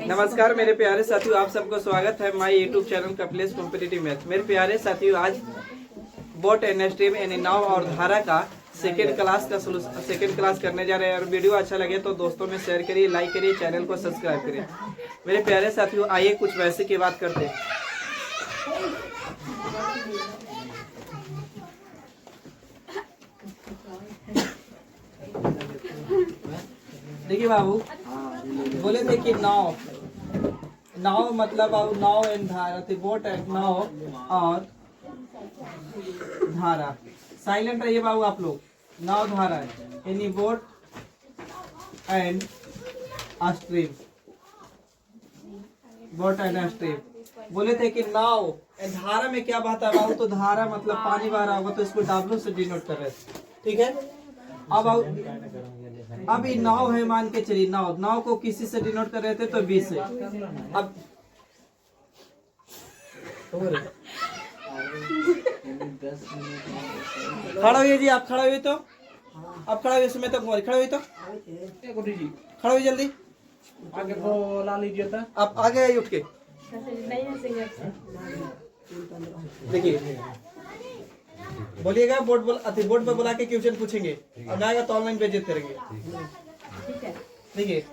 नमस्कार मेरे प्यारे साथियों, आप सबको स्वागत है my YouTube channel Kapilesh competitive math. मेरे प्यारे साथियों, आज बोट एंड स्ट्रीम यानी नाव और धारा का सेकेंड क्लास करने जा रहे हैं। और वीडियो अच्छा लगे तो दोस्तों में शेयर करिए, लाइक करिए, चैनल को सब्सक्राइब करिए। मेरे प्यारे साथियों, आइए कुछ वैसे की बात करते हैं। देखिए बाबू, बोले थे कि नाव मतलब नाव एंड धारा थी, बोट एंड नाव और धारा। साइलेंट रहिए बाबू आप लोग। नाव धारा है यानी boat and stream, boat and stream. बोले थे कि नाव एंड धारा में क्या बात है बाबू, तो धारा मतलब पानी बह रहा होगा तो इसको W से डिनोट कर रहे थे, ठीक है। अब ये नाव है, मान के चलिए नाव को किसी से डिनोट कर रहे थे तो B से। अब खड़ा हुई जी, आप खड़ा हुई तो अब खड़ा हुई, इसमें तो खड़ा हुई तो खड़ा हुई, जल्दी आगे बोला लीजिए था। आप आगे आइए उठ के। देखिए बोलिएगा, बोर्ड पे बुला के क्वेश्चन पूछेंगे और ना आएगा तो ऑनलाइन बेइज्जत करेंगे। देखिए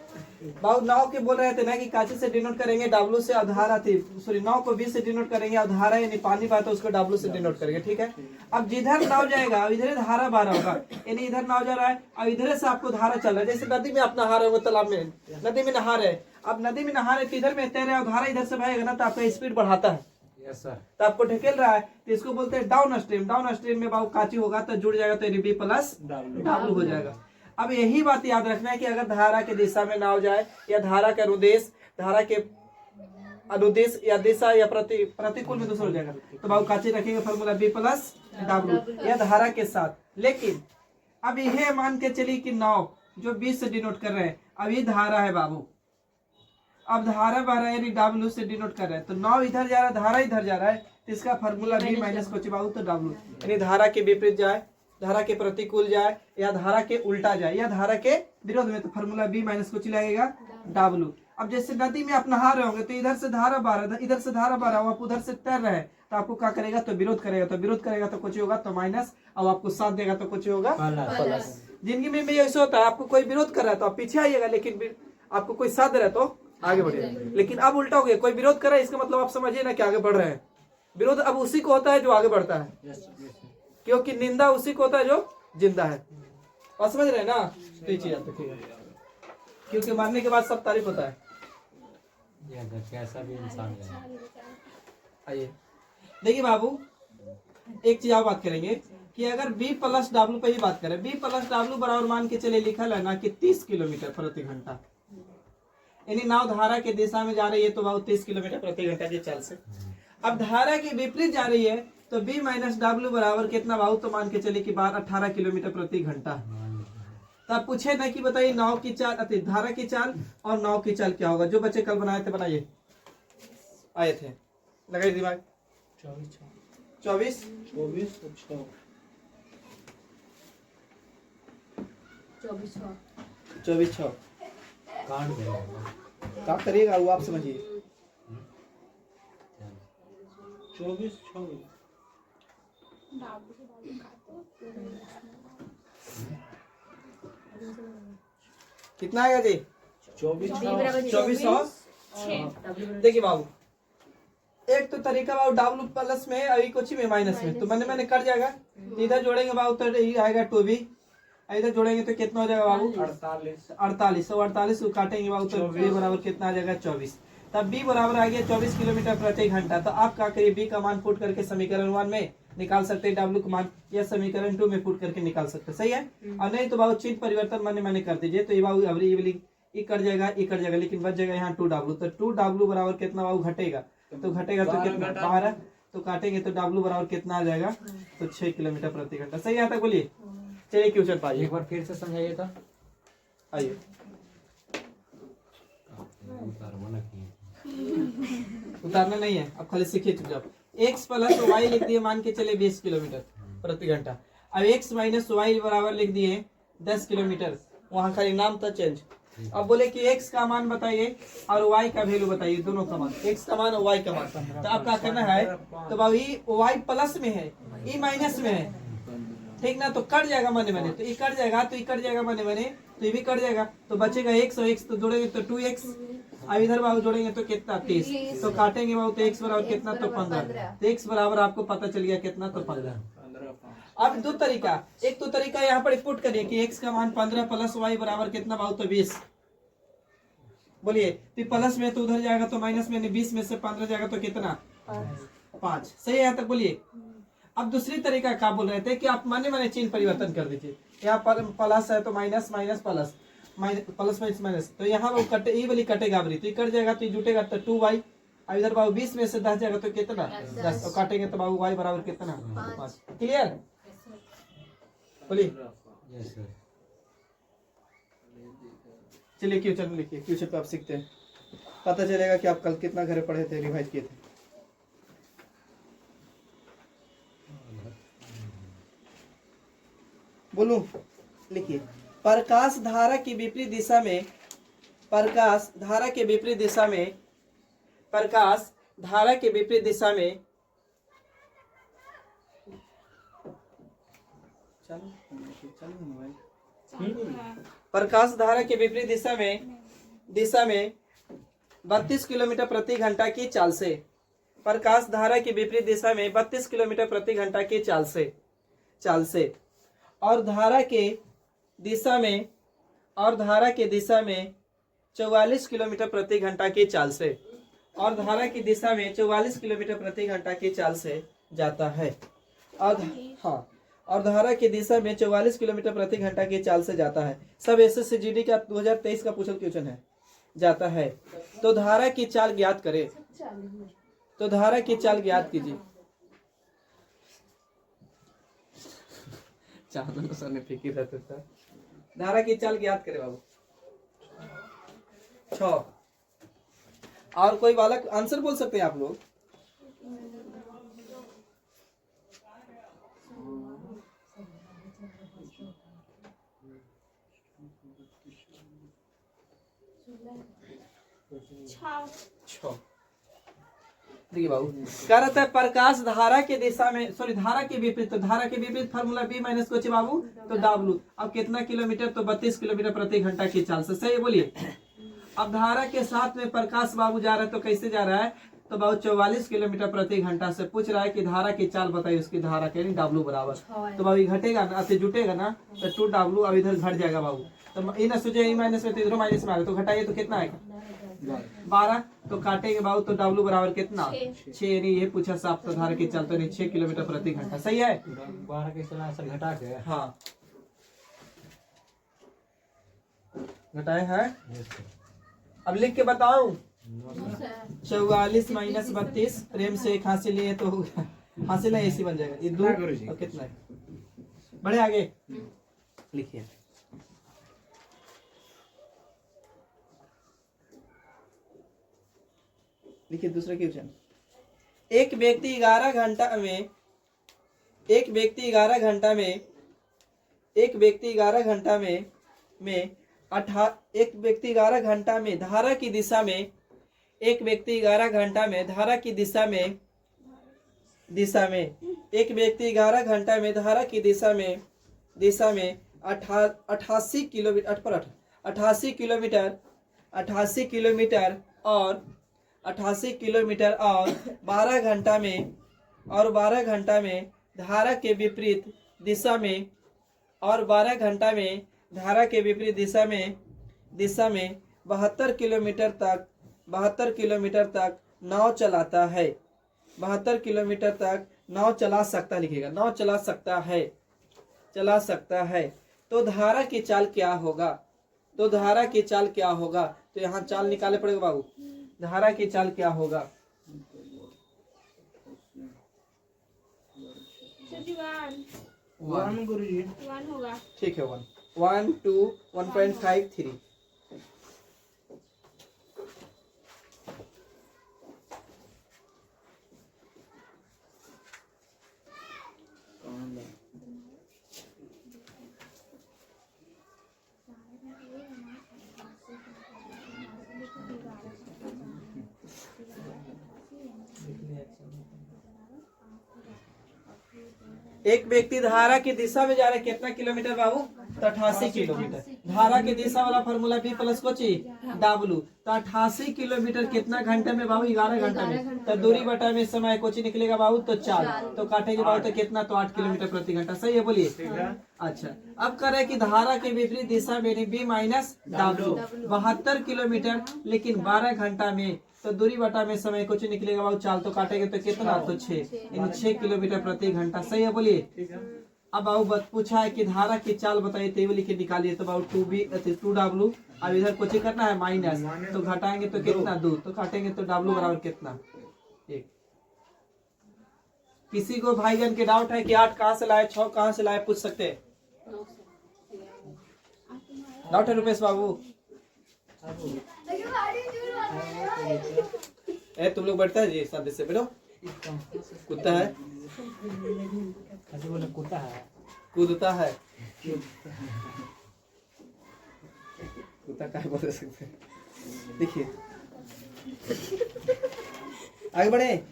बाबू, नाव के बोल रहे थे ना कि काची से डिनोट करेंगे W से, और धारा थी सॉरी नाव को B से डिनोट करेंगे और धारा यानी पानी बहा तो उसको W से डिनोट करेंगे, ठीक है। अब जिधर नाव जाएगा अब इधर धारा बह रहा होगा, यानी इधर नाव जा रहा है और इधर से आपको धारा चल रहा है। जैसे नदी में आप नहा रहे हो, तालाब में नदी में नहा रहे, अब नदी में नहा रहे तो इधर में तैर रहे और धारा इधर से बहेगा ना तो आपका स्पीड बढ़ाता है, तो आपको ढकेल रहा है, तो इसको बोलते हैं डाउन स्ट्रीम। डाउन स्ट्रीम में बाबू काची होगा तो जुड़ जाएगा तो B प्लस W हो जाएगा। अब यही बात याद रखना है कि अगर धारा के दिशा में नाव जाए या धारा के अनुदेश या दिशा या प्रतिकूल में दूसरा हो जाएगा तो बाबू काची रखेंगे फॉर्मूला B प्लस W या धारा के साथ। लेकिन अब यह मान के चलिए कि नाव जो B से डिनोट कर रहे हैं, अब ये धारा है बाबू, अब धारा बह रहा है यानी W से डिनोट कर रहे हैं, तो नाव इधर जा रहा है, धारा इधर जा रहा है, तो इसका फॉर्मूला B माइनस को बाबू तो W, यानी धारा के विपरीत जाए, धारा के प्रतिकूल जाए या धारा के उल्टा जाए या धारा के विरोध में, तो फॉर्मूला B माइनस को लगेगा W। अब जैसे नदी में आप नहा रहे होंगे तो इधर से धारा बह रहा है, इधर से धारा बह रहा है, आप उधर से तैर रहे हैं तो आपको क्या करेगा, तो विरोध करेगा, तो विरोध करेगा तो कुछ होगा तो माइनस, और आपको साथ देगा तो कुछ होगा प्लस। जिंदगी में भी ऐसा होता है, आपको कोई विरोध कर रहा है तो आप पीछे आइएगा, लेकिन आपको कोई साथ दे रहा है तो आगे बढ़िएगा। लेकिन अब उल्टा हो गया, कोई विरोध कर रहा है इसका मतलब आप समझिए ना कि आगे बढ़ रहे हैं। विरोध अब उसी को होता है जो आगे बढ़ता है, क्योंकि निंदा उसी को होता है जो जिंदा है। और समझ रहे हैं ना, तो ये चीज आप देखिएगा, क्योंकि मारने के बाद सब तारीफ होता है। कैसा भी इंसान है। आइए देखिए बाबू, एक चीज और बात करेंगे कि अगर B प्लस W पे ही बात करें, B प्लस W बराबर मान के चले लिखा है ना कि 30 किलोमीटर प्रति घंटा, यानी नाव धारा के दिशा में जा रही है तो बाबू 30 किलोमीटर प्रति घंटा की चाल से। अब धारा के विपरीत जा रही है तो B माइनस W बराबर कितना बाबू, तो मान के चले कि 18 किलोमीटर प्रति घंटा। तब पूछे ना कि बताइए नाव की चाल, धारा की चाल और नाव की चाल क्या होगा। जो बच्चे कल बनाए थे बनाइए, आए थे, लगाइए दिमाग। 24 6 क्या करिएगा वो आप समझिए। 24 कितना आएगा जी? 2400। देखिए बाबू, एक तो तरीका बाबू W प्लस में अभी कुछ में माइनस में, तो मैंने कट जाएगा, इधर जोड़ेंगे बाबू तो आएगा 2B, इधर जोड़ेंगे तो कितना हो जाएगा बाबू 48। 48 को काटेंगे बाबू तो B बराबर कितना आ जाएगा 24। तब B बराबर आ गया 24 किलोमीटर प्रति घंटा। तो आप क्या करिए, B का मान पुट करके समीकरण 1 में निकाल सकते हैं, W का मान या समीकरण 2 में पुट करके निकाल सकते हैं, सही है। और नहीं तो बाबू चिन्ह परिवर्तन मैंने कर दीजिए, तो ये बाबू अभी ये कट जाएगा, लेकिन बच जाएगा यहाँ 2W। तो 2W बराबर कितना बाबू घटेगा, तो घटेगा तो कितना 12, तो काटेंगे तो W बराबर कितना आ जाएगा, तो 6 किलोमीटर प्रति घंटा। सही आता, बोलिए। चलिए क्वेश्चन पाइए, एक बार फिर से समझाइए तो। आइए उतारना नहीं है, अब खाली सीखिए चुपचाप। x प्लस वाई लिख दिए, मान के चले 20 किलोमीटर प्रति घंटा। अब x माइनस वाई बराबर लिख दिए 10 किलोमीटर वहाँ खाली नाम था चेंज। अब बोले कि x का मान बताइए और y का वैल्यू बताइए, दोनों का मान, x का मान और y का मान। तो आप क्या करना है, तो भाई y प्लस में है, e माइनस में है, ठीक ना, तो कट जाएगा मने मने, तो ये कट जाएगा, तो ये कट जाएगा मने मने, तो ये भी कट जाएगा, तो बचेगा x और x तो जोड़ेंगे तो 2x। अब इधर बाबू जोड़ेंगे तो कितना 30, तो काटेंगे बाबू तो x बराबर कितना, तो 15। तो x बराबर आपको पता चल गया कितना, तो 15। अब दो तरीका, एक तो तरीका यहाँ पर पुट करिए कि x का मान 15 प्लस y बराबर कितना बाबू, तो 20। बोलिए, तो प्लस में तो उधर जाएगा तो माइनस में, 20 में से 15 जाएगा तो कितना, 5। सही है यहाँ तक, बोलिए। अब दूसरी तरीका क्या बोल रहे थे कि आप माने माने चिन्ह परिवर्तन कर दीजिए, यहाँ पर प्लस है तो minus, minus plus, plus minus minus, तो यहाँ वो कटे, ये वाली कटेगा बरी, तो ये कट जाएगा तो ये जुटेगा तो 2y। अब इधर बाबू 20 में से 10 जाएगा तो कितना, 10, तो काटेंगे तो बाबू y बराबर कितना, 5। क्लियर, बोलिए। Yes sir. चलिए क्वेश्चन लिखिए, क्वेश्चन पे आप सीखते हैं, पता चलेगा कि आप कल कितना घर पढ़े थे, रिवाइज किए थे। बोलूं, लिखिए। प्रकाश धारा की विपरीत दिशा में, प्रकाश धारा के विपरीत दिशा में, प्रकाश धारा के विपरीत दिशा में, प्रकाश धारा के विपरीत दिशा में 32 किलोमीटर प्रति घंटा की चाल से, प्रकाश धारा की विपरीत दिशा में 32 किलोमीटर प्रति घंटा की चाल से और धारा के दिशा में, और धारा की दिशा में 44 किलोमीटर प्रति घंटा की चाल से, और धारा की दिशा में 44 किलोमीटर प्रति घंटा की चाल से जाता है। और हाँ, और धारा की दिशा में 44 किलोमीटर प्रति घंटा की चाल से जाता है। सब SSCGD का 2023 का पूछल क्वेश्चन है, जाता है। तो धारा की चाल ज्ञात करें, तो धारा की चाल ज्ञात कीजिए। चांदन सर ने फिक्र रहता था, धारा की चाल ज्ञात करे बाबू। 6 और कोई बालक आंसर बोल सकते हैं आप लोग। देखिए बाबू, क्या रहता है, प्रकाश धारा के दिशा में, सॉरी धारा के विपरीत, तो धारा के विपरीत फार्मूला B माइनस कुछ बाबू, तो W। अब कितना किलोमीटर, तो 32 किलोमीटर प्रति घंटा की चाल से। सही है, बोलिए। अब धारा के साथ में प्रकाश बाबू जा रहा है, तो कैसे जा रहा है, तो बाबू 44 किलोमीटर प्रति घंटा से। पूछ रहा है कि धारा की चाल बताइए, उसकी धारा के W बराबर, तो बाबू घटेगा ना, जुटेगा ना, तो 2W। अब इधर घट जाएगा बाबू, तो ये ना सोचे माइनस में, तो इधर माइनस में आ रहा, तो घटाइए तो कितना आएगा, 12। तो काटेंगे बाबू तो W बराबर कितना, 6। नहीं, ये पूछा साफ, तो धारा की चाल तो नहीं, 6 किलोमीटर प्रति घंटा। सही है, 12 के चला सर घटा के। हाँ घटाए हैं। Yes sir. अब लिख के बताऊं, नो सर। 44 माइनस 32, प्रेम से एक हासिल लिए तो हासिल है, ऐसी बन जाएगा, ये 2 और कितना है, बढ़े आगे लिखिए। लिखिए दूसरा क्वेश्चन। एक व्यक्ति 11 घंटा में, एक व्यक्ति 11 घंटा में, एक व्यक्ति 11 घंटा में एक व्यक्ति 11 घंटा में धारा की दिशा में, एक व्यक्ति 11 घंटा में धारा की दिशा में एक व्यक्ति 11 घंटा में धारा की दिशा में 88 किलोमीटर 88 किलोमीटर 88 किलोमीटर और 12 घंटा में धारा के विपरीत दिशा में, और 12 घंटा में धारा के विपरीत दिशा में 72 किलोमीटर तक नाव चलाता है। 72 किलोमीटर तक नाव चला सकता, लिखेगा, नाव चला सकता है। तो धारा की चाल क्या होगा, तो धारा की चाल क्या होगा, तो यहाँ चाल निकाले पड़ेगा बाबू। धारा की चाल क्या होगा, 1 गुरुजी। 1 होगा। ठीक है, 1 1 2 1.5 3। एक व्यक्ति धारा की दिशा में जा रहा है, कितना किलोमीटर बाबू? तो 88 किलोमीटर। धारा की दिशा वाला फॉर्मूला बी प्लस को डब्लू। तो 88 किलोमीटर कितना घंटे में बाबू? 11 घंटे में। तो दूरी बटा में समय कोची निकलेगा बाबू? तो 4। तो काटेंगे बाबू तो कितना? तो 8 किलोमीटर प्रति घंटा। सही है, बोलिए। अच्छा, अब करे कि धारा के विपरीत दिशा में बी माइनस डब्लू 72 किलोमीटर, लेकिन 12 घंटा में। तो दूरी बटा में समय कुछ निकलेगा बाबू 4। तो काटेंगे तो कितना? तो 6, यानी 6 किलोमीटर प्रति घंटा। सही है, बोलिए। अब बाबू पूछा है कि धारा की चाल बताइए, तो लिख के निकालिए। तो बाबू 2W। अब इधर कुछ करना है माइनस, तो घटाएंगे तो कितना? 2। तो काटेंगे तो W बराबर कितना? 1। किसी को भाईजान के डाउट है कि 8 कहाँ से लाए, 6 कहाँ से लाए, पूछ सकते हैं। डाउट है रुपेश बाबू? तुम लोग बैठता है जी साथ से बैठो। कुत्ता है, बोले कुत्ता है, कूदता है। कुत्ता क्या बोल सकते हैं? देखिए, आगे बढ़े।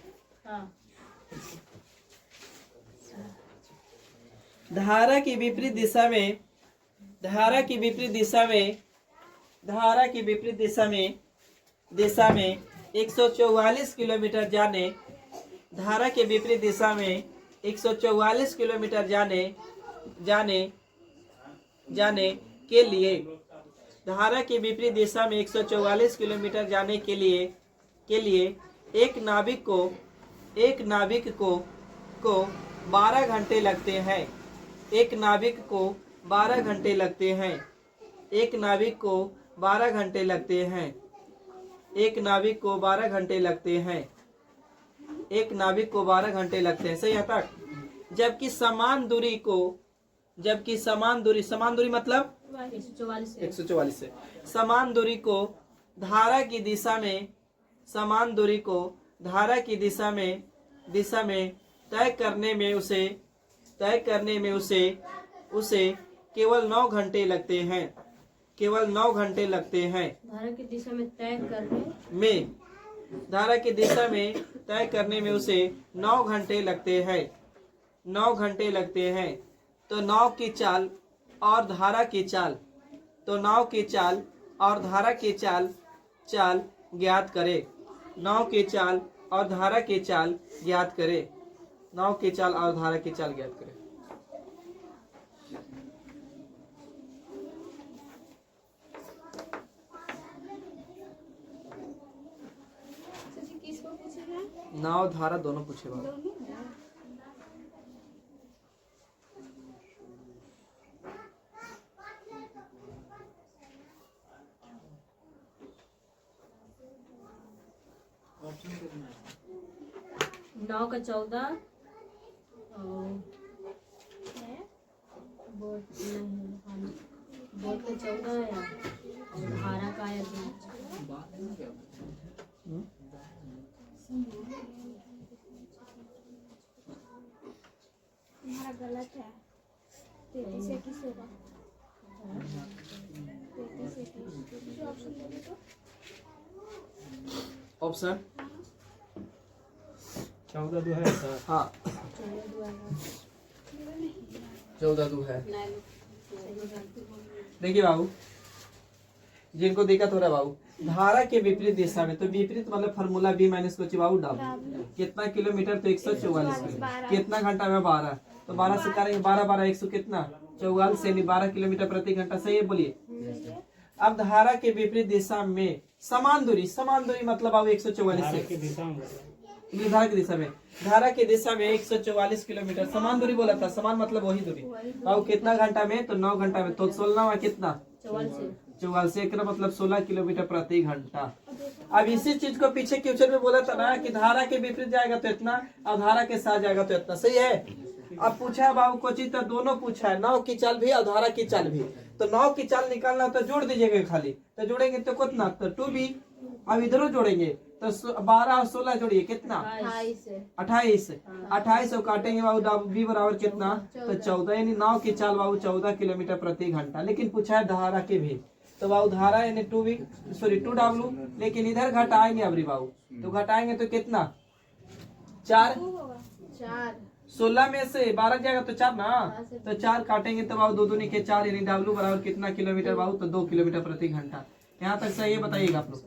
धारा की विपरीत दिशा में, धारा की विपरीत दिशा में, धारा की विपरीत दिशा में 144 किलोमीटर जाने, धारा के विपरीत दिशा में 144 किलोमीटर जाने के लिए, धारा के विपरीत दिशा में 144 किलोमीटर जाने के लिए एक नाविक को 12 घंटे लगते हैं। एक नाविक को 12 घंटे लगते हैं। एक नाविक को 12 घंटे लगते हैं। एक नाविक को 12 घंटे लगते हैं। एक नाविक को 12 घंटे लगते हैं। सही है तक? जबकि समान दूरी मतलब 144 से समान दूरी को धारा की दिशा में, समान दूरी को धारा की दिशा में तय करने में उसे केवल 9 घंटे लगते हैं। केवल 9 घंटे लगते हैं। धारा की दिशा में तय करने में, धारा की दिशा में तय करने में उसे 9 घंटे लगते हैं। 9 घंटे लगते हैं। तो नाव की चाल और धारा की चाल, तो नाव की चाल और धारा की चाल ज्ञात करे। नाव की चाल और धारा की चाल ज्ञात करे। नाव की चाल और धारा की चाल ज्ञात करे। किसको पूछेगा? नाव धारा दोनों पूछेगा। नाव का 14 बोट का 14 या और धारा का या 2। तुम्हारा गलत है। 33 से किस होगा? 33 से किस ऑप्शन दोगे तो? ऑप्शन 14 है सर। हाँ, 14 है। देखिए बाबू, जिनको दिक्कत हो रहा है बाबू, धारा के विपरीत दिशा में, तो विपरीत मतलब फार्मूला बी माइनस को बाबू डाल। कितना किलोमीटर? तो 144 किलोमीटर। कितना घंटा में? 12। तो 12 से करेंगे 12 100 कितना? 44 यानी 12 किलोमीटर प्रति घंटा। सही है, बोलिए। अब धारा के विपरीत दिशा में समान दूरी मतलब बाबू 144 से धारा की दिशा में, धारा की दिशा में 144 किलोमीटर समान दूरी बोला था। समान मतलब वही दूरी। बाबू कितना घंटा में? तो 9 घंटा में। तो 16 कितना? 44 एक मतलब 16 किलोमीटर प्रति घंटा। अब इसी चीज को पीछे क्वेश्चन में बोला था ना कि धारा के विपरीत जाएगा तो इतना और धारा के साथ जाएगा तो इतना। सही है। अब पूछा है बाबू कोची, तो दोनों पूछा है, नाव की चाल भी और धारा की चाल भी। तो नाव की चाल निकालना तो जोड़ दीजिएगा खाली। तो जोड़ेंगे तो कितना? तो 2b। अब इधरों जोड़ेंगे तो 12 और 16 जोड़िए कितना? 28। 28 को काटेंगे बाबू बी बराबर कितना? तो 14, यानी नाव की चाल बाबू 14 किलोमीटर प्रति घंटा। लेकिन पूछा है धारा की भी, तो बाबू धारा यानी 2w, लेकिन इधर घटाएंगे अबरी बाबू। तो घटाएंगे तो कितना? 4 16 में से 12 जाएगा तो 4 ना, तो 4 काटेंगे तो बाबू 2 दूनी के 4 यानी W बराबर कितना किलोमीटर बाबू, तो 2 किलोमीटर प्रति घंटा। यहाँ तक सही है, बताइएगा आप लोग।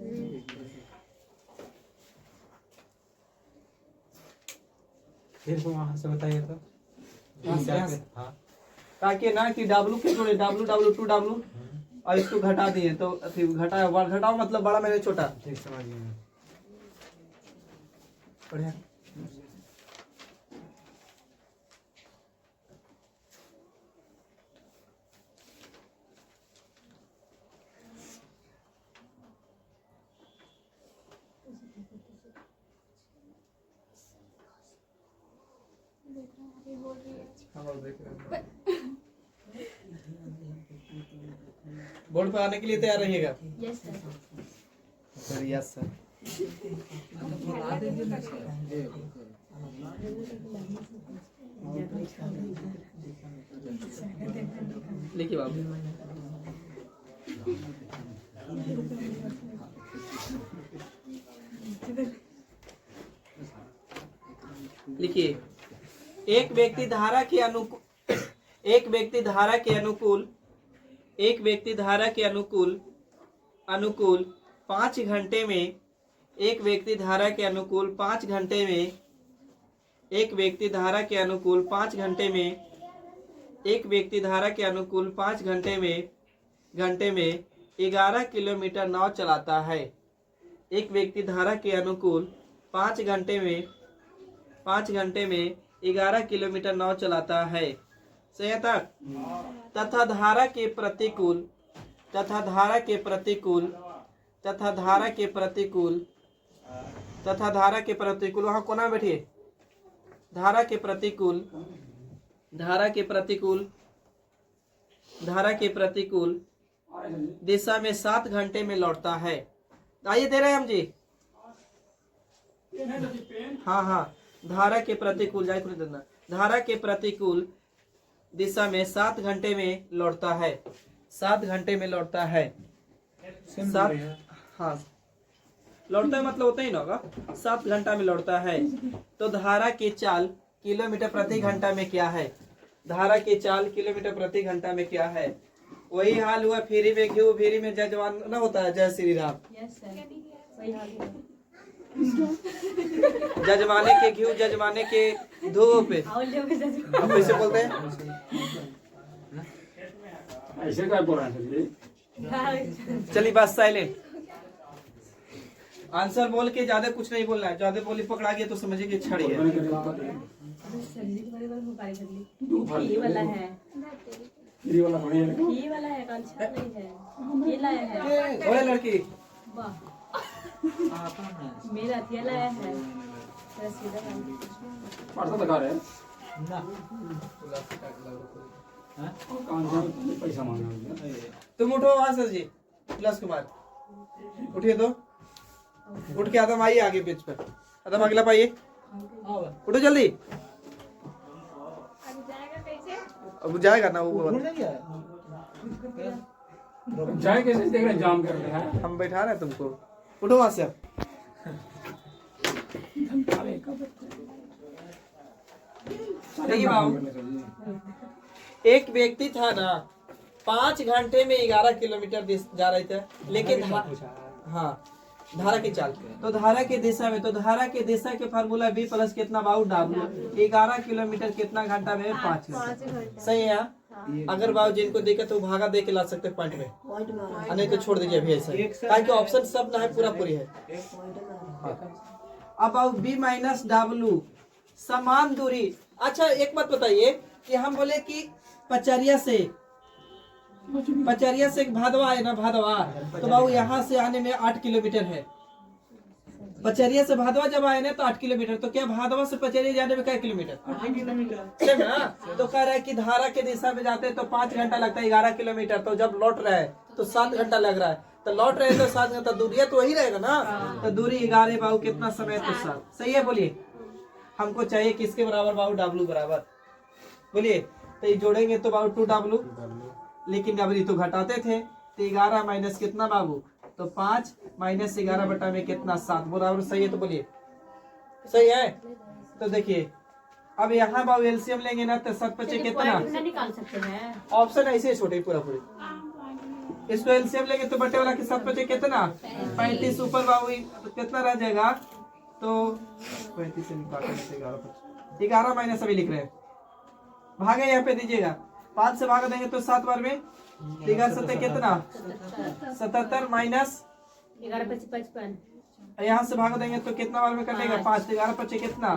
फिर से वहाँ से बताइए तो। यहाँ से। हाँ ताकि ना कि W के जोड़े W और इसको घटा दिए तो घटाओ मतलब बड़ा मैंने छोटा। ठीक समझ गए। बढ़िया। देख रहा है, अभी बोल रही है। बोर्ड पर आने के लिए तैयार रहिएगा। Yes sir. Sir yes sir. लिखिए बाबू। लिखिए, एक व्यक्ति धारा के अनुकूल 5 घंटे में एक व्यक्ति धारा के अनुकूल 5 घंटे में एक व्यक्ति धारा के अनुकूल 5 घंटे में एक व्यक्ति धारा के अनुकूल 5 घंटे में 11 किलोमीटर नाव चलाता है। एक व्यक्ति धारा के अनुकूल 5 घंटे में 11 किलोमीटर नाव चलाता है। सही है तक? तथा धारा के प्रतिकूल वहां कोना में बैठिए। धारा के प्रतिकूल दिशा में 7 घंटे में लौटता है। आइए दे रहे हैं हम जी। हाँ, धारा के प्रतिकूल धारा के प्रतिकूल दिशा में 7 घंटे में लौटता है। 7 घंटे में लौटता है। 7 हाँ लौटता है मतलब होता ही ना होगा। 7 घंटा में लौटता है। तो धारा की चाल किलोमीटर प्रति घंटा में क्या है? धारा की चाल किलोमीटर प्रति घंटा में क्या है? वही हाल हुआ फेरी में घी, फेरी में जजमान न होता है, जय श्री राम। यस सर, वही हाल है। जजमाने के घी, जजमाने के धूप। अब कैसे बोलते हैं? ऐसे क्या बोल रहे हैं? चलिए बस साइलेंट। आंसर बोल के ज्यादा कुछ नहीं बोलना है। ज्यादा बोली पकड़ा गया तो समझिए कि छड़ी है। ये वाला है, ये वाला बढ़िया है। ये वाला है, कांचा नहीं है। ये लाया है। ओए लड़की, वाह, मेरा ये लाया है। मेरा सीधा काम। परसों दिखा रहे हैं ना कौन सा पैसा मांगा है? तुम उठो वहां से जी। विलास कुमार उठिए तो। उठ के आदम आइए आगे पेज पर। आदम अगला पाइए। उठो जल्दी। अभी जाएगा कैसे? अब जाएगा ना वो। जाए कैसे देख रहे हैं, जाम कर रहे हैं। हम बैठा रहे हैं तुमको। उठो वहां से अब। देखिए बाबू, एक व्यक्ति था ना 5 घंटे में 11 किलोमीटर जा रहे थे, लेकिन हाँ धारा की चाल। तो धारा की दिशा में, तो धारा की दिशा के फार्मूला B प्लस कितना बाबू W। 11 किलोमीटर कितना घंटा में? 5 घंटा। सही है। अगर बाबू जिनको दिक्कत है वो भागा दे के ला सकते पॉइंट में, नहीं तो छोड़ दीजिए अभी ऐसे, ताकि ऑप्शन सब ना है, पूरा पूरी है। अब बाबू B माइनस W समान दूरी। अच्छा एक बात बताइए कि हम बोले कि पचरिया से भादवा है ना, भादवा, तो बाबू यहाँ से आने में 8 किलोमीटर है। पचरिया से भादवा जब आए ना तो 8 किलोमीटर, तो क्या भादवा से पचरिया जाने में क्या किलोमीटर? 8 किलोमीटर ना। तो कह रहा है कि धारा की दिशा में जाते तो 5 घंटा लगता है, 11 किलोमीटर। तो जब लौट रहा है तो 7 घंटा लग रहा है। तो लौट रहे तो 7 घंटा, दूरी तो वही रहेगा ना। तो दूरी 11 बाबू कितना समय? तो 7। सही है। बोलिए हमको चाहिए किसके बराबर बाबू? W बराबर। बोलिए तो ये जोड़ेंगे तो बाबू 2W, लेकिन अब ये तो घटाते थे। तो 11 माइनस कितना बाबू? तो 5 माइनस 11 बटा में कितना? 7 बराबर। सही है। तो बोलिए सही है। तो देखिए अब यहाँ बाबू एलसीएम लेंगे ना तो 7 पचे कितना पॉइंट ना निकाल सकते हैं। ऑप्शन ऐसे ही छोटे पूरा पूरे। इसको एलसीएम लेंगे तो बटे वाला के 7 पचे कितना 35 ऊपर बाबू तो कितना रह जाएगा तो 35 से निकालने से 11 माइनस अभी लिख रहे हैं भागे यहाँ पे दीजिएगा 5 से भाग देंगे तो 7 बार में 11 कितना 77 माइनस 11 × 55 यहाँ से भाग देंगे तो कितना बार में कटेगा 5 11 पचे कितना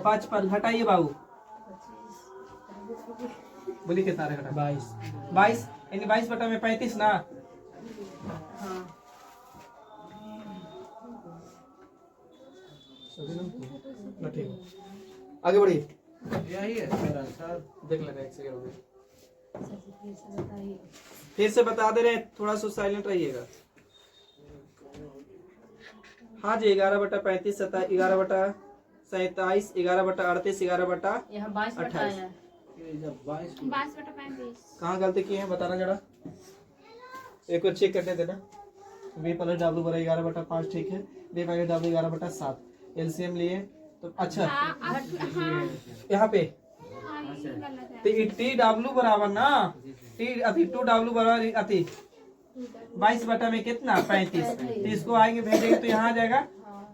55 घटाइए बाबू बोलिए कितना रहेगा 22 यानी 22 बटा में 35 ना ठीक आगे बढ़िए यही है मेरा सर। देख लेना एक सेकंड हो गया फिर से बता दे रहे हैं थोड़ा सा साइलेंट रहिएगा हाँ जी 11 बटा 35 11 बटा 27 11 बटा 38 11 बटा यहाँ 22 बटा अट्ठाईस। है। ये जब 22 22/35 कहाँ गलती की है बताना जरा एक बार चेक करने देना v प्लस डब्ल्यू बराबर 11 बटा 5 ठीक है v माइनस डब्ल्यू 11 बटा 7 एलसीएम लिए तो अच्छा यहाँ पे तो टी डब्ल्यू बराबर ना टी अति 2 डब्ल्यू बराबर अति 22 बटा में कितना 35 तो इसको आएंगे भेजेंगे तो यहाँ आ जाएगा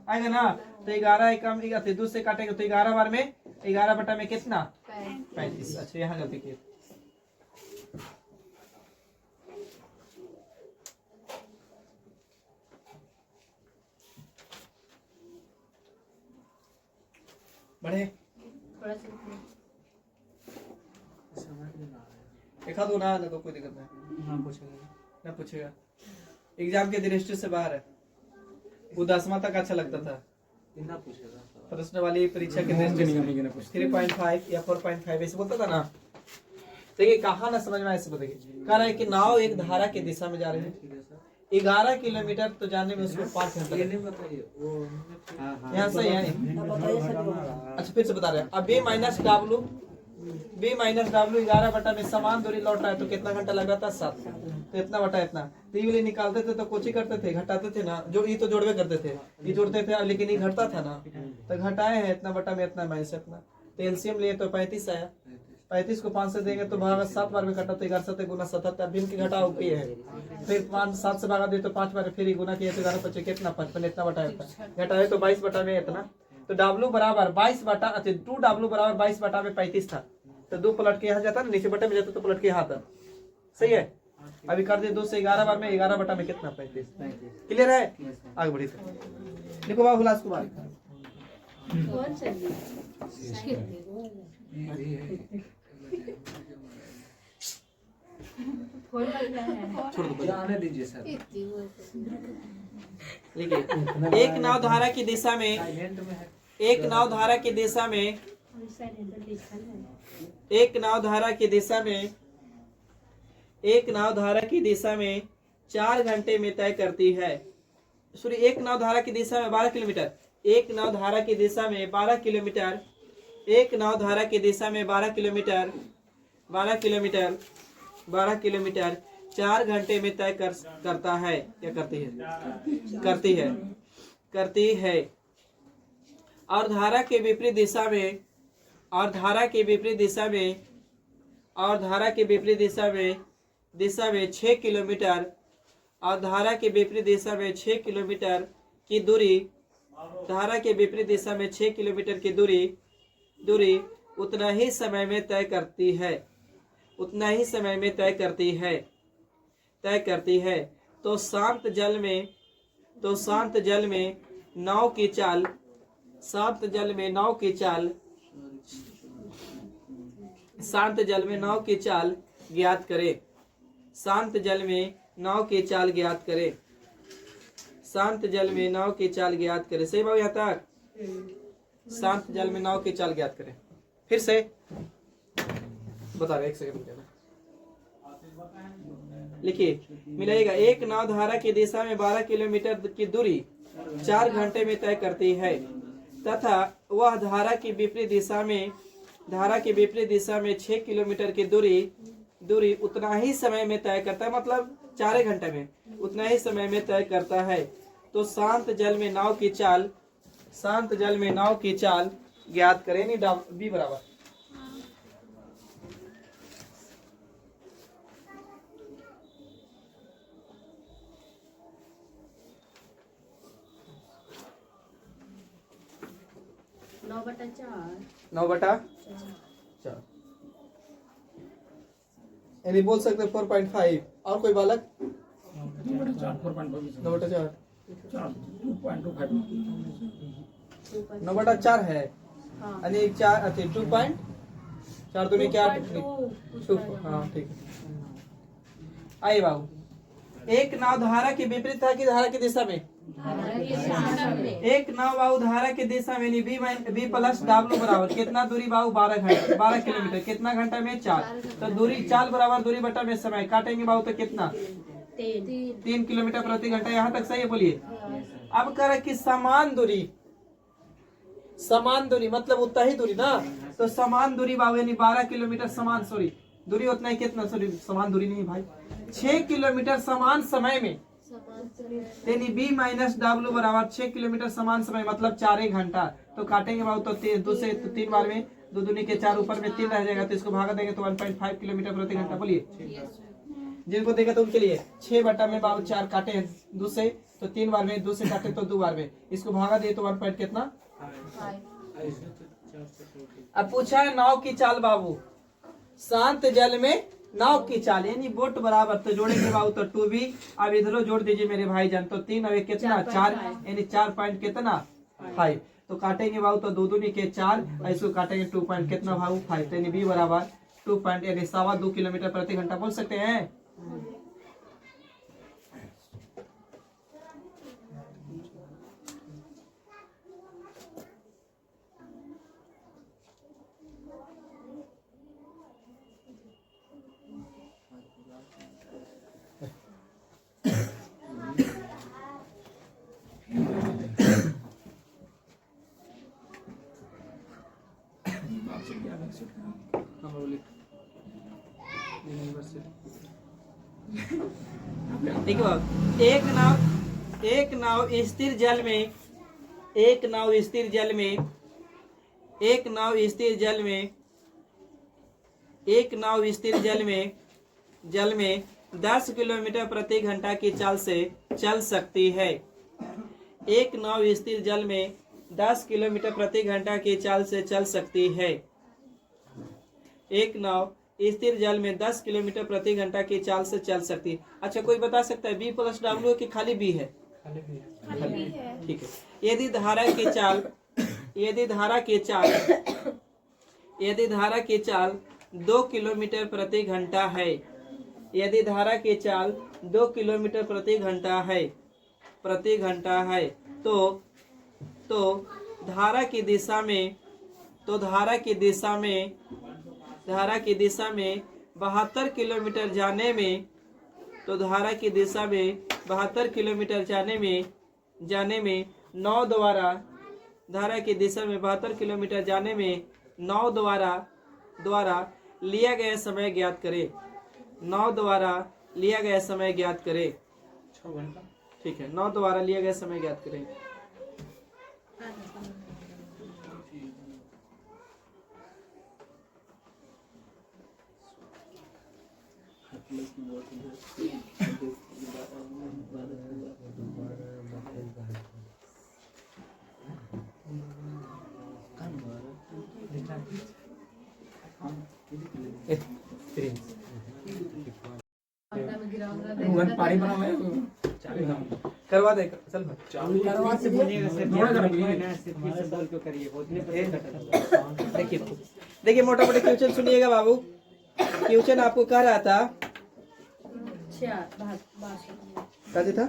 आएगा ना तो 11 कम 2 से काटेंगे तो 11 बार में 11 बटा में कितना 35 अच्छा यहाँ गलती की बढ़े थोड़ा सा एक दो ना तो कोई दिक्कत नहीं ना पूछेगा ना पूछेगा एग्जाम के दृष्टि से बाहर है वो 10वां तक अच्छा लगता था ना पूछेगा प्रश्न वाली परीक्षा के दृष्टि से 3.5 या 4.5 ऐसे बोलता था ना देखिए कहा ना समझ में ऐसे बताइए कह रहा है कि नाव एक धारा की दिशा में जा रहे हैं 11 किलोमीटर तो जाने में उसको 5 घंटा ये लगेगा। नहीं बताइए वो यहाँ सही है अच्छा फिर से बता रहे हैं अब बी माइनस डब्ल्यू 11 बटा में समान दूरी लौट रहा है तो कितना घंटा लग रहा था 7 तो इतना बटा इतना तो ये वाले निकालते थे तो कुछ ही करते थे घटाते थे ना जो ये तो जोड़वे करते थे ये जोड़ते थे लेकिन ये घटता था ना तो घटाए हैं इतना बटा में इतना माइनस इतना तो एलसीएम लिए तो 35 आया 35 को 5 से देंगे तो भागा 7 बार में कटा तो 11 7 गुना 77 भिन्न की घटाओ किए है फिर 5 7 से भागा दिए तो 5 बार फिर गुना किए तो 11 25 कितना 55 इतना बटा घटाए तो 22 बटा में इतना तो डब्ल्यू बराबर 22 बटा 2 डब्ल्यू बराबर 22 बटा में 35 था तो 2 पलट के यहाँ जाता ना नीचे बटे में जाता तो पलट के यहाँ था सही है अभी कर दे 2 से 11 बार में 11 बटा में कितना 35 क्लियर है आगे बढ़ी देखो बाबू हुलास कुमार कौन चाहिए फोन बजना है छोड़ दो जाने दीजिए सर लिखिए एक नाव धारा की दिशा में साइलेंट में है एक नाव धारा की दिशा में एक नाव धारा की दिशा में एक नाव धारा की दिशा में 4 घंटे में तय करती है सॉरी एक नाव धारा की दिशा में 12 किलोमीटर एक नाव धारा की दिशा में 12 किलोमीटर एक नाव धारा की दिशा में 12 किलोमीटर 12 किलोमीटर 4 घंटे में तय करता है क्या करती है और धारा के विपरीत दिशा में और धारा के विपरीत दिशा में 6 किलोमीटर और धारा के विपरीत दिशा में 6 किलोमीटर की दूरी धारा के विपरीत दिशा में 6 किलोमीटर की दूरी उतना ही समय में तय करती है तो शांत जल में नाव की चाल शांत जल में नाव की चाल ज्ञात करें शांत जल में नाव की चाल ज्ञात करें सही बाबू यहाँ तक शांत जल में नाव की चाल ज्ञात करें फिर से बता रहे 1 सेकंड लिखिए मिलाइएगा एक नाव धारा की दिशा में 12 किलोमीटर की दूरी 4 घंटे में तय करती है तथा वह धारा की विपरीत दिशा में 6 किलोमीटर की दूरी उतना ही समय में तय करता है मतलब 4 घंटे में उतना ही समय में तय करता है तो शांत जल में नाव की चाल ज्ञात करें, नहीं बी बराबर नौ बटा चार 9/4 यानी बोल सकते 4.5। और कोई बालक 9/4 9/4 है हाँ यानी 4 2.4 दूनी क्या 2। हाँ ठीक है। आइए बाबू, एक नाव धारा के विपरीत था कि धारा की दिशा में? एक नाव बाबू धारा की दिशा में बी प्लस डब्ल्यू बराबर कितना दूरी बाबू 12 किलोमीटर, कितना घंटा में 4। तो दूरी चाल बराबर दूरी बटा में समय, काटेंगे बाबू तो कितना 3 किलोमीटर प्रति घंटा। यहाँ तक सही है, बोलिए। अब कह रहा कि समान दूरी मतलब उतना ही दूरी ना, तो समान दूरी बाबू यानी 12 किलोमीटर समान दूरी उतना ही कितना समान दूरी नहीं भाई 6 किलोमीटर समान समय में, यानी बी माइनस डब्ल्यू बराबर 6 किलोमीटर समान समय मतलब 4 घंटा। तो काटेंगे बाबू तो 3 बार में 2 दूनी के 4 ऊपर में 3 रह जाएगा, तो इसको भागा देंगे तो 1.5 किलोमीटर प्रति घंटा। बोलिए जिनको देखा तो उनके लिए 6 बटा में बाबू 4 काटे हैं 2 से, तो 3 बार में 2 से काटे तो 2 बार में, इसको भागा दिए तो 1 पॉइंट कितना। अब पूछा है नाव की चाल बाबू, शांत जल में नाव की चाल यानी बोट बराबर, तो जोड़ेंगे बाबू तो 2b। अब इधरों जोड़ दीजिए मेरे भाईजान, तो 3 अब कितना 4 यानी 4 पॉइंट कितना 5। तो काटेंगे बाबू तो 2 दूनी के 4, इसको काटेंगे 2 पॉइंट कितना बाबू 5, तो यानी बी बराबर 2 पॉइंट यानी 2.25 किलोमीटर प्रति घंटा बोल सकते हैं। ठीक है बाबू, एक नाव स्थिर जल में 10 किलोमीटर प्रति घंटा की चाल से चल सकती है। एक नाव स्थिर जल में 10 किलोमीटर प्रति घंटा की चाल से चल सकती है। एक नाव स्थिर जल में 10 किलोमीटर प्रति घंटा की चाल से चल सकती है। अच्छा, कोई बता सकता है बी प्लस डब्ल्यू की खाली बी है? ठीक है। यदि धारा की चाल 2 किलोमीटर प्रति घंटा है, यदि धारा की चाल 2 किलोमीटर प्रति घंटा है, तो धारा की दिशा में 72 किलोमीटर जाने में, तो धारा की दिशा में 72 किलोमीटर जाने में 9 द्वारा, धारा की दिशा में 72 किलोमीटर जाने में 9 द्वारा लिया गया समय ज्ञात करें। 9 द्वारा लिया गया समय ज्ञात करें। 6 घंटा। ठीक है, 9 द्वारा लिया गया समय ज्ञात करें। पानी बना हुआ है करवा दे, चल भाई करवा से बोलिएगा सिर्फ बोल के करिए, देखिए मोटा मोटा क्वेश्चन सुनिएगा बाबू। क्वेश्चन आपको कह रहा था क्या था?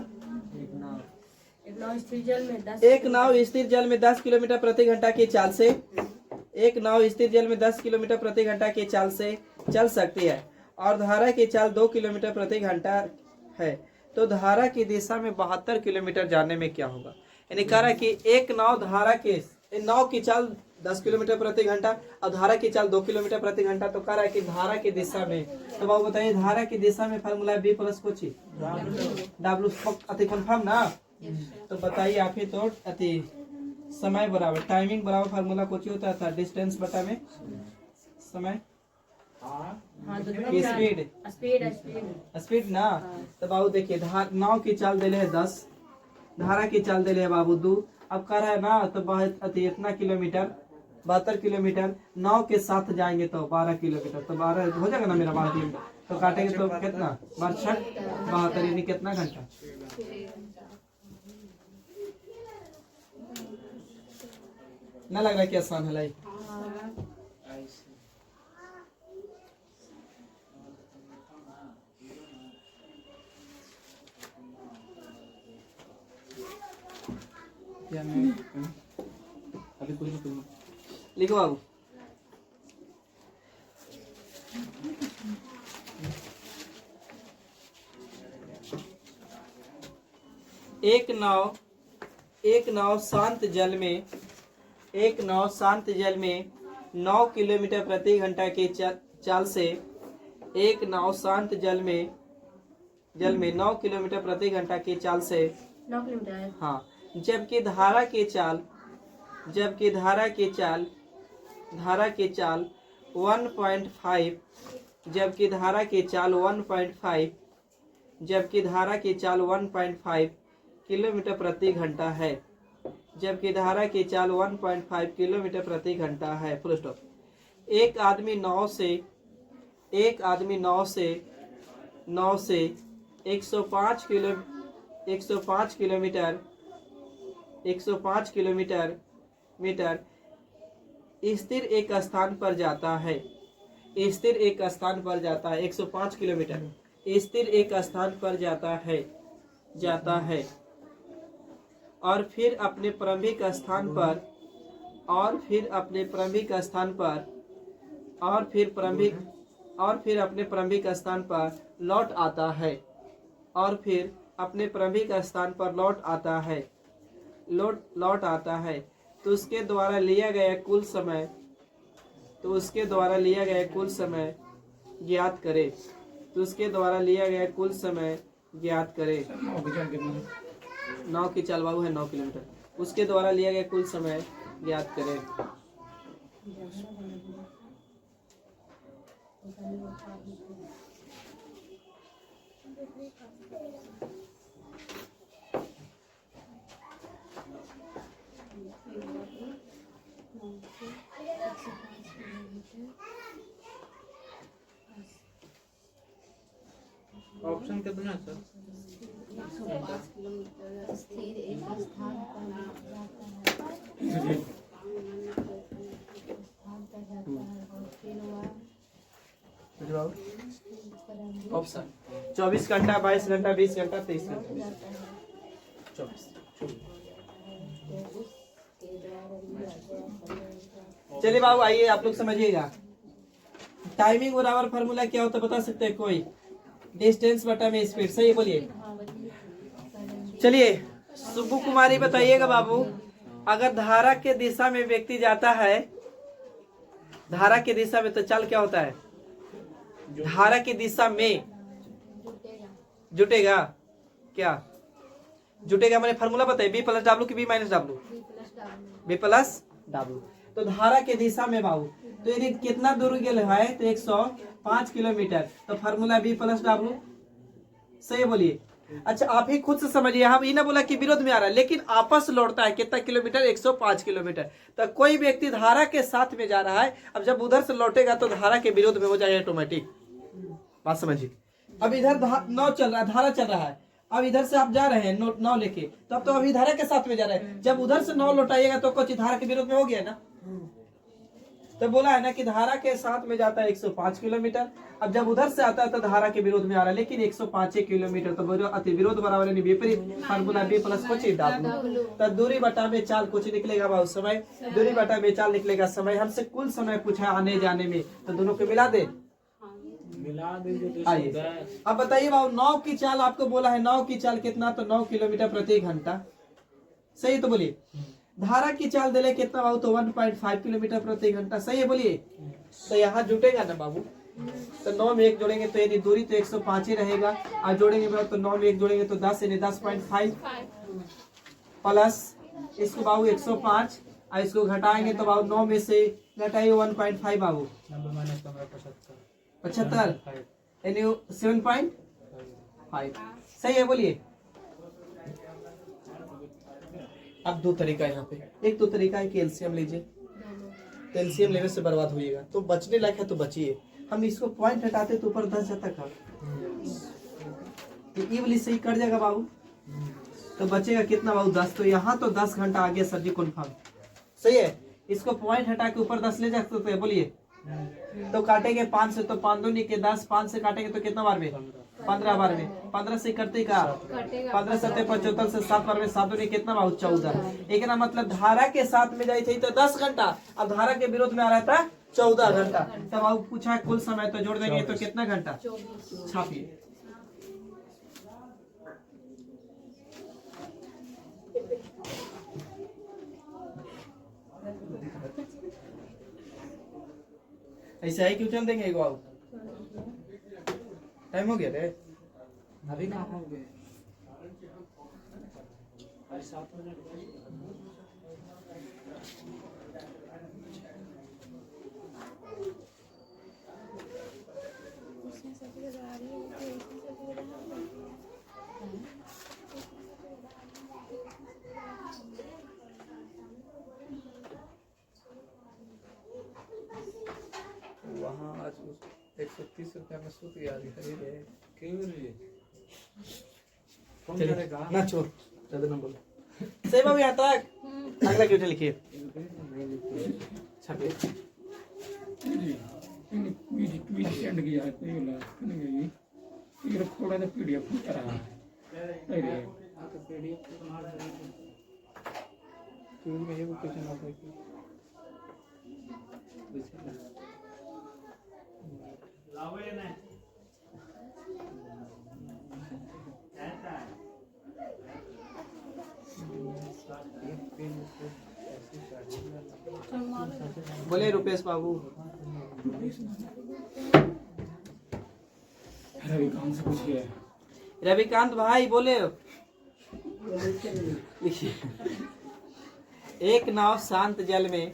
एक नाव स्थिर जल में 10 किलोमीटर प्रति घंटा की चाल से, एक नाव स्थिर जल में 10 किलोमीटर प्रति घंटा की चाल से चल सकती है और धारा की चाल 2 किलोमीटर प्रति घंटा है, तो धारा की दिशा में 72 किलोमीटर जाने में क्या होगा? यानी कह रहा है कि एक नाव की चाल 10 किलोमीटर प्रति घंटा और धारा की चाल 2 किलोमीटर प्रति घंटा, तो कह रहा है कि धारा की दिशा में, तो बाबू बताइए धारा की दिशा में फार्मूला बी प्लस कुछ डब्ल्यू अति कन्फर्म ना, तो बताइए आप ही तो अति समय बराबर टाइमिंग बराबर फार्मूला कुछ होता था डिस्टेंस बटा में समय हाँ तो की स्पीड स्पीड स्पीड स्पीड ना। तो बाबू देखिए नाव की चाल दिले है 10, धारा की चाल दिले है बाबू 2। अब कह रहा है ना तो इतना किलोमीटर 72 किलोमीटर नाव के साथ जाएंगे तो 12 किलोमीटर, तो 12 हो जाएगा ना मेरा 12 किलोमीटर। तो काटेंगे तो कितना 12 यानी कितना घंटा। ना लग रहा कि आसान है लाई। अभी कुछ लिखो बाबू। एक नाव शांत जल में 9 किलोमीटर प्रति घंटा की चाल से एक नाव शांत जल में 9 किलोमीटर प्रति घंटा की चाल से 9 किलोमीटर हाँ जबकि धारा की चाल 1.5 जबकि धारा की चाल 1.5 किलोमीटर प्रति घंटा है। जबकि धारा की चाल 1.5 किलोमीटर प्रति घंटा है। Full stop. एक आदमी नाव से 105 किलोमीटर स्थिर एक स्थान पर जाता है। 105 किलोमीटर स्थिर एक स्थान पर जाता है और फिर अपने प्रारंभिक स्थान पर लौट आता है तो उसके द्वारा लिया गया कुल समय ज्ञात करें। नाव की चाल बाबू है 9 किलोमीटर। उसके द्वारा लिया गया कुल समय ज्ञात करें। ऑप्शन कितना है सर? 105 किलोमीटर स्थिर एक स्थान पर जाता है और फिर वह ऑप्शन 24 घंटा 22 घंटा 20 घंटा 23 घंटा 24। चलिए बाबू आइए आप लोग समझिएगा। टाइमिंग बराबर फार्मूला क्या होता है बता सकते हैं कोई? डिस्टेंस बटा में स्पीड। सही बोलिए। चलिए सुब्बू कुमारी बताइएगा बाबू, अगर धारा के दिशा में व्यक्ति जाता है, धारा के दिशा में तो चाल क्या होता है? धारा की दिशा में जुटेगा क्या? जुटेगा मैंने फार्मूला बताइए। बी प्लस डब्ल्यू की B minus W? B plus W. तो धारा के दिशा में बाबू तो यदि कितना दूर गेल है तो 105 किलोमीटर, तो फार्मूला बी प्लस डब्ल्यू। सही बोलिए। अच्छा आप ही खुद से समझिए, हम ये ना बोला कि विरोध में आ रहा है, लेकिन आपस लौटता है कितना किलोमीटर? 105 किलोमीटर। तो कोई व्यक्ति धारा के साथ में जा रहा है, अब जब उधर से लौटेगा तो धारा के विरोध में हो जाएगा ऑटोमेटिक। बात समझिए। अब इधर नाव चल रहा है, धारा चल रहा है, अब इधर से आप जा रहे हैं नाव लेके, तब तो अभी धारा के साथ में जा रहे हैं। जब उधर से नाव लौटाइएगा तो कुछ धारा के विरोध में हो गया ना। तो बोला है ना कि धारा के साथ में जाता है 105 किलोमीटर, अब जब उधर से आता है तो धारा के विरोध में आ रहा है, लेकिन 105 किलोमीटर। तो अति विरोध बराबर यानी विपरीत। फार्मूला बी प्लस कुछ डब्ल्यू। तो दूरी बटा में चाल कुछ निकलेगा बाबू समय, दूरी बटा में चाल निकलेगा समय। हमसे कुल समय पूछा आने जाने में, तो दोनों को मिला दे। आइए अब बताइए बाबू, नाव की चाल आपको बोला है, नाव की चाल कितना? तो 9 किलोमीटर प्रति घंटा। सही तो बोलिए। धारा की चाल दिले कितना बाबू? तो 1.5 किलोमीटर प्रति घंटा। सही है बोलिए। तो यहाँ जुटेगा ना बाबू, तो 9 में 1 जोड़ेंगे तो यानी दूरी तो 105 ही रहेगा, और जोड़ेंगे तो 9 में 1 जोड़ेंगे तो 10 यानी 10.5 प्लस इसको बाबू 105 और इसको घटाएंगे तो बाबू 9 में से घटाइए 1.5 बाबू 75 यानी 7.5 सही है बोलिए। अब दो तरीका है यहाँ पे, एक तो तरीका है कि एलसीएम लीजिए, तो एलसीएम लेने से बर्बाद होइएगा, तो बचने लायक है तो बचिए। हम इसको पॉइंट हटाते तो ऊपर 10 जाता का, तो ये वाली सही कर जाएगा बाबू, तो बचेगा कितना बाबू 10, तो यहाँ तो 10 घंटा आगे सर जी कन्फर्म सही है। इसको पॉइंट हटा के ऊपर 10 ले जा सकते हैं बोलिए, तो काटेंगे 5 से, तो 5 दूनी के 10, 5 से काटेंगे तो कितना बार में 15 बार में, 15 से करते का 15 सत्ते 75 से 7 बार में, 7 दूनी कितना बाबू 14। एक ना मतलब धारा के साथ में जाए थे तो 10 घंटा, अब धारा के विरोध में आ रहा था 14 घंटा। तब बाबू पूछा कुल समय, तो जोड़ देंगे तो कितना घंटा, छापिए। ऐसा है क्यों चल देंगे एक बाबू, टाइम हो गया रे अभी ना हो गए 7 मिनट। वहाँ आज 130 रुपया में सूत गया ना छोड़ ज्यादा ना बोलो। सही बाबू यहाँ तक, अगला क्यों लिखिए छापिए। सेंड किया है कोई वाला नहीं, ये थोड़ा सा पीडीएफ करा है अरे क्यों में ये क्वेश्चन आता है कि लावे ना बोले रुपेश बाबू। रविकांत से पूछिए। रविकांत भाई बोले, एक नाव शांत जल में,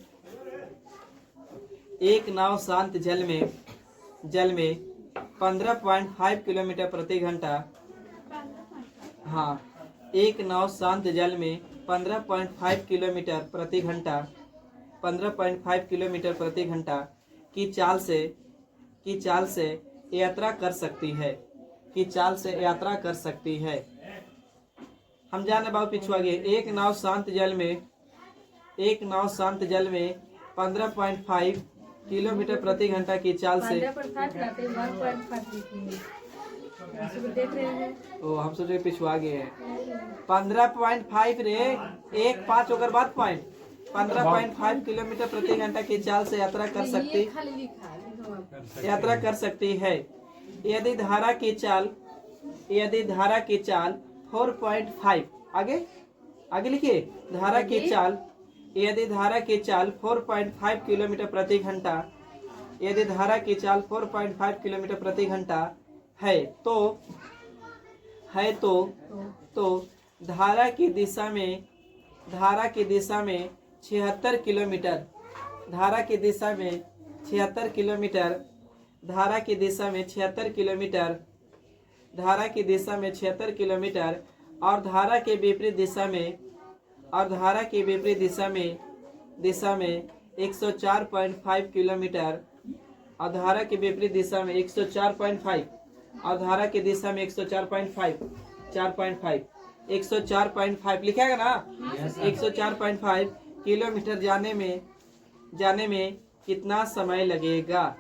एक नाव शांत जल में 15.5 किलोमीटर प्रति घंटा, हाँ एक नाव शांत जल में 15.5 किलोमीटर प्रति घंटा, 15.5 किलोमीटर प्रति घंटा की चाल से यात्रा कर सकती है, की चाल से यात्रा कर सकती है। हम जाने बाबू पिछुआ गए, एक नाव शांत जल में 15.5 किलोमीटर प्रति घंटा की चाल से, देख रहे हैं ओ हम सोचे पिछुआ गए हैं। 15.5 रे, 1.5 होकर बाद पॉइंट, 15.5 किलोमीटर प्रति घंटा की चाल से यात्रा कर सकती है। यदि धारा की चाल 4.5, आगे लिखिए, धारा की चाल, यदि धारा की चाल 4.5 किलोमीटर प्रति घंटा, यदि धारा की चाल 4.5 किलोमीटर प्रति घंटा है तो धारा की दिशा में 76 किलोमीटर, धारा की दिशा में 76 किलोमीटर, धारा की दिशा में 76 किलोमीटर, धारा की दिशा में 76 किलोमीटर, और धारा के विपरीत दिशा में, और धारा की विपरीत दिशा में 104.5 किलोमीटर, और धारा के विपरीत दिशा में 104.5, और धारा की दिशा में 104.5 लिखेगा ना, 104.5 किलोमीटर जाने में कितना समय लगेगा,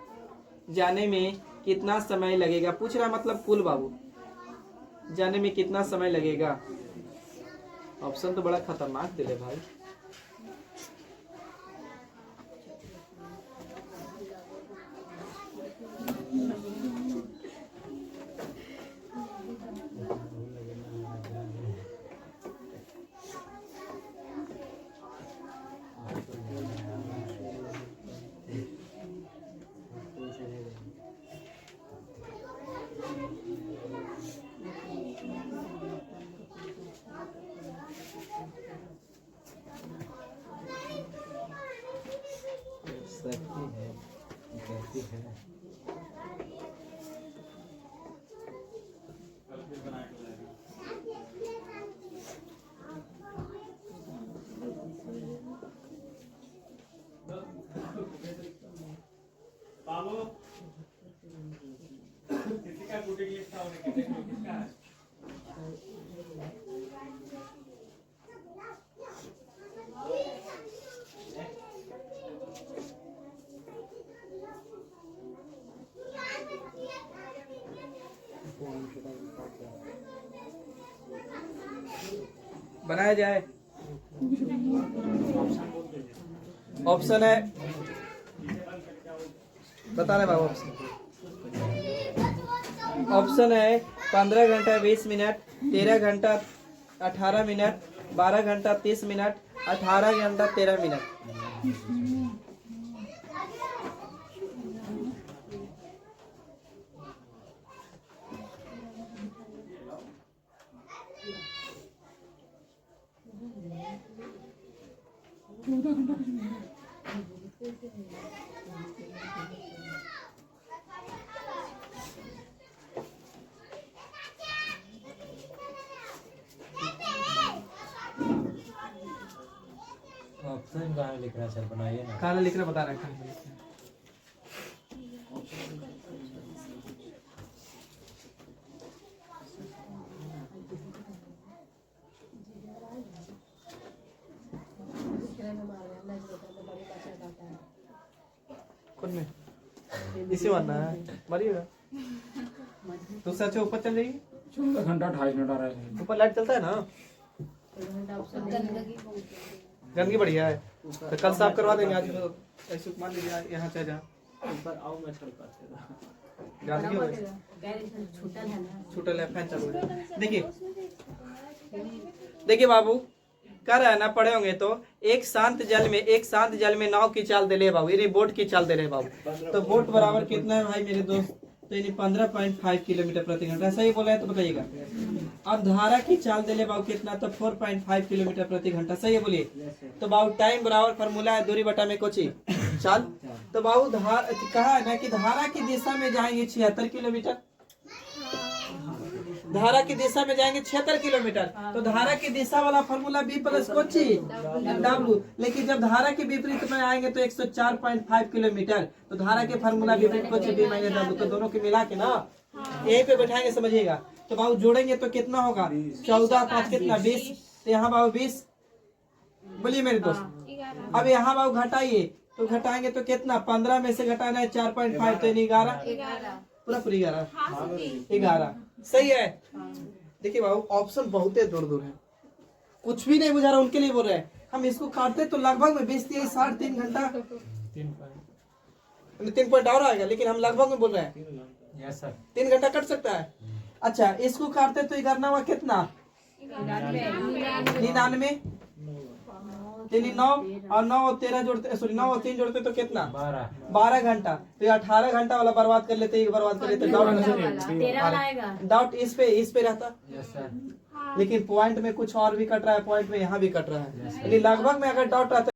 जाने में कितना समय लगेगा, पूछ रहा मतलब कुल बाबू, जाने में कितना समय लगेगा। ऑप्शन तो बड़ा खतरनाक दिले भाई। बनाया जाए। ऑप्शन है, बता रहे बाबू ऑप्शन। ऑप्शन है 15 घंटा 20 मिनट, 13 घंटा 18 मिनट, 12 घंटा 30 मिनट, 18 घंटा 13 मिनट। ऑप्शन कहाँ लिख रहा है सर, बनाइए ना। खाना लिख रहे बता रहे हैं। कौन में इसी वाला है मरिएगा तो सच ऊपर चल जाइए। 14 घंटा 28 मिनट आ रहा है। ऊपर लाइट चलता है ना, गंदगी बढ़िया है तो कल साफ करवा देंगे। आज तो ऐसे मान लीजिए यहाँ चल जा ऊपर आओ मैं चल पाते गंदगी हो गई। छूटल है फैन चालू है। देखिए बाबू कर रहा है ना, पढ़े होंगे तो एक शांत जल में नाव की चाल दे ले बाबू, यानी बोट की चाल दे रहे बाबू। तो बोट बराबर कितना है भाई मेरे दोस्त, तो यानी 15.5 किलोमीटर प्रति घंटा। सही बोला है तो बताइएगा। और धारा की चाल दे ले बाबू कितना, तो 4.5 किलोमीटर प्रति घंटा। सही है बोलिए। तो बाबू टाइम बराबर फॉर्मूला है दूरी बटा में कोची चाल। तो बाबू कहा है ना कि धारा की दिशा में जाएंगे 76 किलोमीटर, धारा की दिशा में जाएंगे 76 किलोमीटर। तो धारा की दिशा वाला फॉर्मूला बी प्लस कोची डब्ल्यू। लेकिन जब धारा के विपरीत में आएंगे तो 104.5 किलोमीटर। तो धारा के फॉर्मूला विपरीत कोची बी माइनस डब्ल्यू। तो दोनों के मिला के ना यहीं पे बैठाएंगे, समझिएगा। तो बाबू जोड़ेंगे तो कितना होगा, 14 5 कितना 20। तो यहाँ बाबू 20 बोलिए मेरे दोस्त। अब यहाँ बाबू घटाइए तो घटाएंगे तो कितना, 15 में से घटाना है 4.5 तो 11 पूरा 11। सही है। देखिए बाबू ऑप्शन बहुत दूर दूर है, कुछ भी नहीं बुझा रहा उनके लिए बोल रहे हैं। हम इसको काटते तो लगभग में 20 60 3 घंटा 3 पॉइंट और आएगा, लेकिन हम लगभग में बोल रहे हैं। Yes sir. 3 घंटा कट सकता है। अच्छा इसको काटते तो 11 हुआ कितना, 99। 9 और 9 और 13 जोड़ते, सॉरी 9 और 3 जोड़ते तो कितना 12 घंटा। तो ये 18 घंटा वाला बर्बाद कर लेते, बर्बाद कर लेते। डाउट इस पे रहता। Yes sir. लेकिन पॉइंट में कुछ और भी कट रहा है, पॉइंट में यहाँ भी कट रहा है। यानी लगभग में अगर डाउट रहता